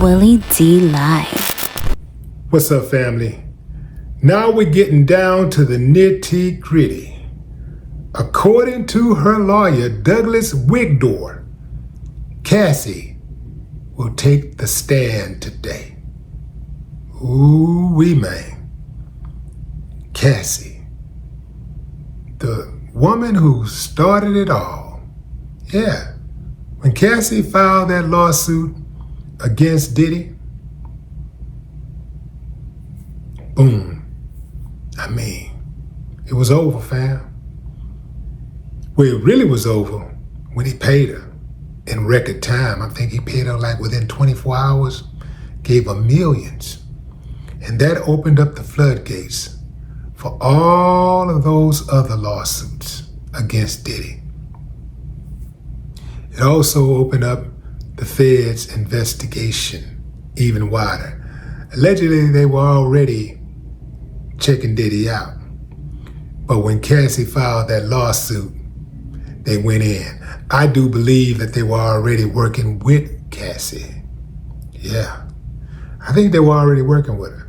Willie D Live. What's up, family? Now we're getting down to the nitty-gritty. According to her lawyer, Douglas Wigdor, Cassie will take the stand today. Ooh-wee, man. Cassie, the woman who started it all. Yeah, when Cassie filed that lawsuit against Diddy, boom. I mean, it was over, fam. Well, it really was over when he paid her in record time. I think he paid her like within 24 hours, gave her millions. And that opened up the floodgates for all of those other lawsuits against Diddy. It also opened up the Fed's investigation even wider. Allegedly, they were already checking Diddy out. But when Cassie filed that lawsuit, they went in. I do believe that they were already working with Cassie. Yeah, I think they were already working with her.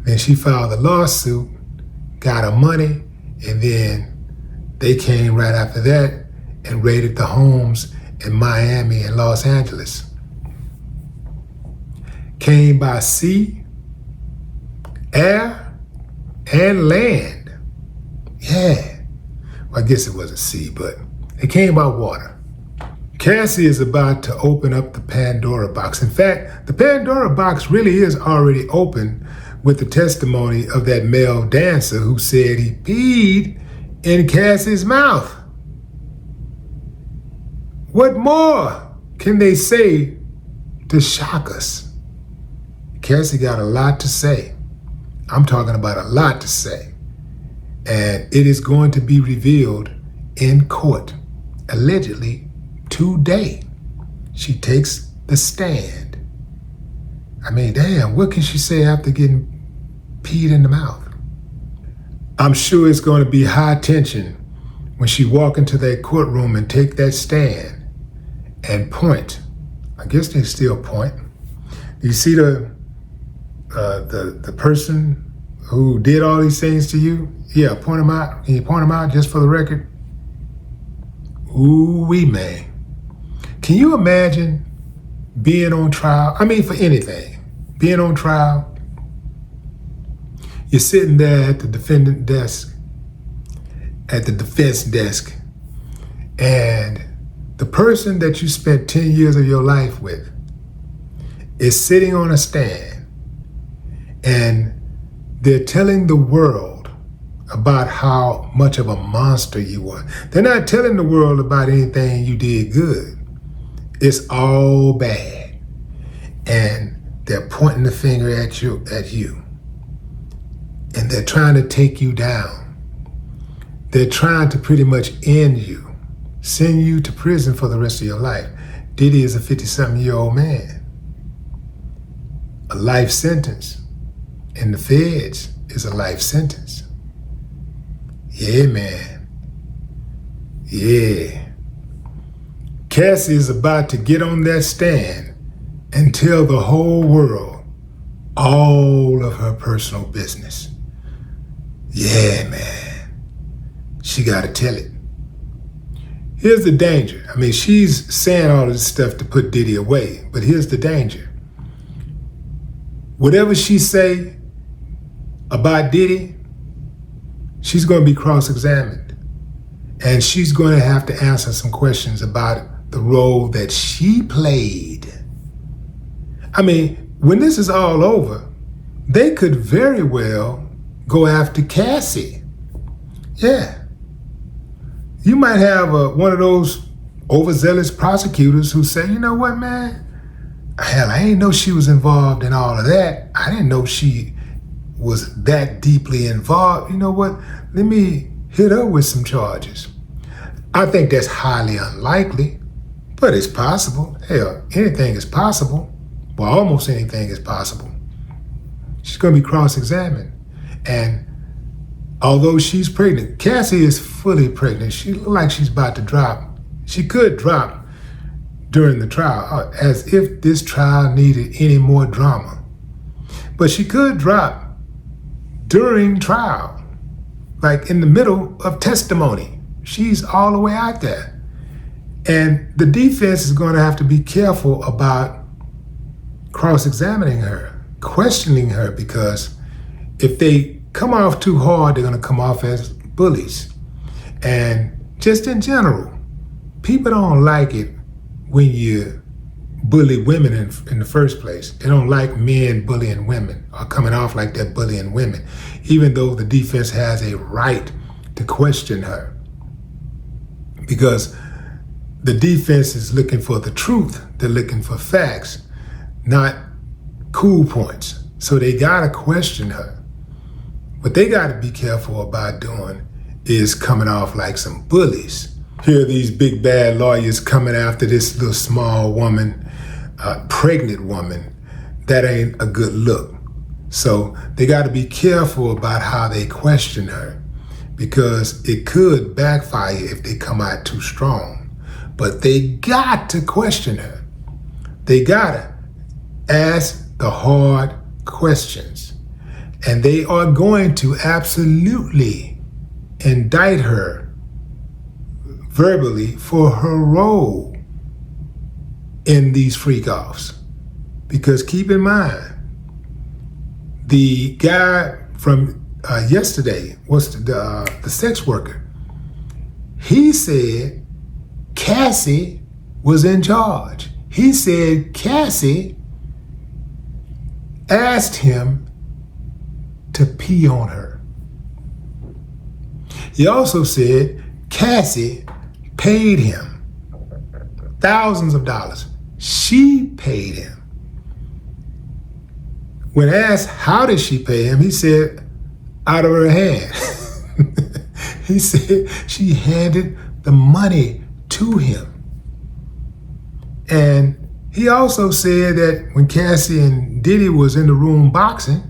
Then she filed the lawsuit, got her money, and then they came right after that and raided the homes in Miami and Los Angeles. Came by sea, air, and land. Yeah, well, I guess it wasn't sea, but it came by water. Cassie is about to open up the Pandora box. In fact, the Pandora box really is already open with the testimony of that male dancer who said he peed in Cassie's mouth. What more can they say to shock us? Cassie got a lot to say. I'm talking about a lot to say. And it is going to be revealed in court, allegedly today. She takes the stand. I mean, damn, what can she say after getting peed in the mouth? I'm sure it's going to be high tension when she walk into that courtroom and take that stand and point. I guess they still point. You see the person who did all these things to you? Yeah, point him out. Can you point him out just for the record? Ooh-wee, man. Can you imagine being on trial? I mean, for anything. Being on trial. You're sitting there at the defendant desk, at the defense desk, and the person that you spent 10 years of your life with is sitting on a stand, and they're telling the world about how much of a monster you were. They're not telling the world about anything you did good. It's all bad. And they're pointing the finger at you. And they're trying to take you down. They're trying to pretty much end you, send you to prison for the rest of your life. Diddy is a 50-something-year-old man. A life sentence. In the feds is a life sentence. Yeah, man. Yeah. Cassie is about to get on that stand and tell the whole world all of her personal business. Yeah, man. She got to tell it. Here's the danger. I mean, she's saying all of this stuff to put Diddy away, but here's the danger. Whatever she say about Diddy, she's going to be cross-examined. And she's going to have to answer some questions about the role that she played. I mean, when this is all over, they could very well go after Cassie. Yeah. You might have one of those overzealous prosecutors who say, you know what, man? Hell, I didn't know she was involved in all of that. I didn't know she was that deeply involved. You know what? Let me hit her with some charges. I think that's highly unlikely, but it's possible. Hell, anything is possible. Well, almost anything is possible. She's going to be cross-examined. And although she's pregnant, Cassie is fully pregnant. She looks like she's about to drop. She could drop during the trial, as if this trial needed any more drama. But she could drop during trial, like in the middle of testimony. She's all the way out there. And the defense is going to have to be careful about cross-examining her, questioning her, because if they come off too hard, they're going to come off as bullies. And just in general, people don't like it when you bully women in the first place. They don't like men bullying women or coming off like they're bullying women, even though the defense has a right to question her. Because the defense is looking for the truth. They're looking for facts, not cool points. So they gotta question her. What they gotta be careful about doing is coming off like some bullies. Here are these big bad lawyers coming after this little small woman, pregnant woman. That ain't a good look. So they gotta be careful about how they question her, because it could backfire if they come out too strong. But they got to question her. They gotta ask the hard questions. And they are going to absolutely indict her verbally for her role in these freak-offs. Because keep in mind, the guy from yesterday was the sex worker. He said Cassie was in charge. He said Cassie asked him to pee on her. He also said Cassie paid him thousands of dollars. She paid him. When asked how did she pay him, he said out of her hand. He said she handed the money to him. And he also said that when Cassie and Diddy was in the room boxing,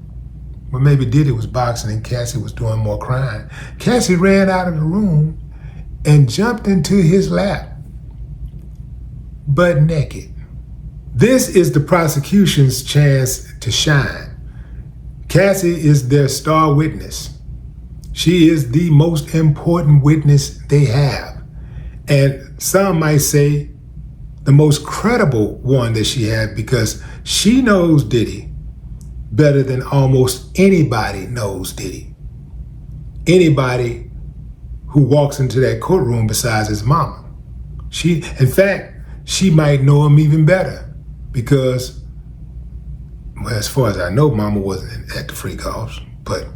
well, maybe Diddy was boxing and Cassie was doing more crying, Cassie ran out of the room and jumped into his lap, butt naked. This is the prosecution's chance to shine. Cassie is their star witness. She is the most important witness they have. And some might say the most credible one that she had, because she knows Diddy better than almost anybody knows Diddy. Anybody who walks into that courtroom besides his mama. In fact, she might know him even better, because, well, as far as I know, mama wasn't at the freak-offs, but,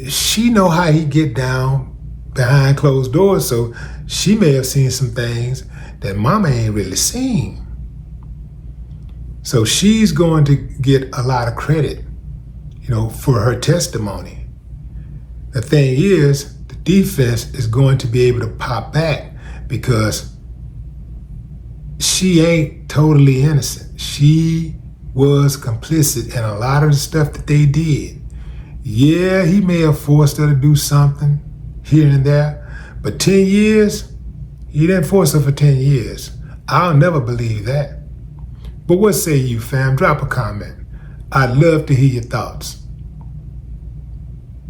she know how he get down behind closed doors, so she may have seen some things that mama ain't really seen. So she's going to get a lot of credit, for her testimony. The thing is, the defense is going to be able to pop back, because she ain't totally innocent. She was complicit in a lot of the stuff that they did. Yeah, he may have forced her to do something here and there, but 10 years, he didn't force her for 10 years. I'll never believe that. But what say you, fam? Drop a comment. I'd love to hear your thoughts.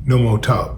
No more talk.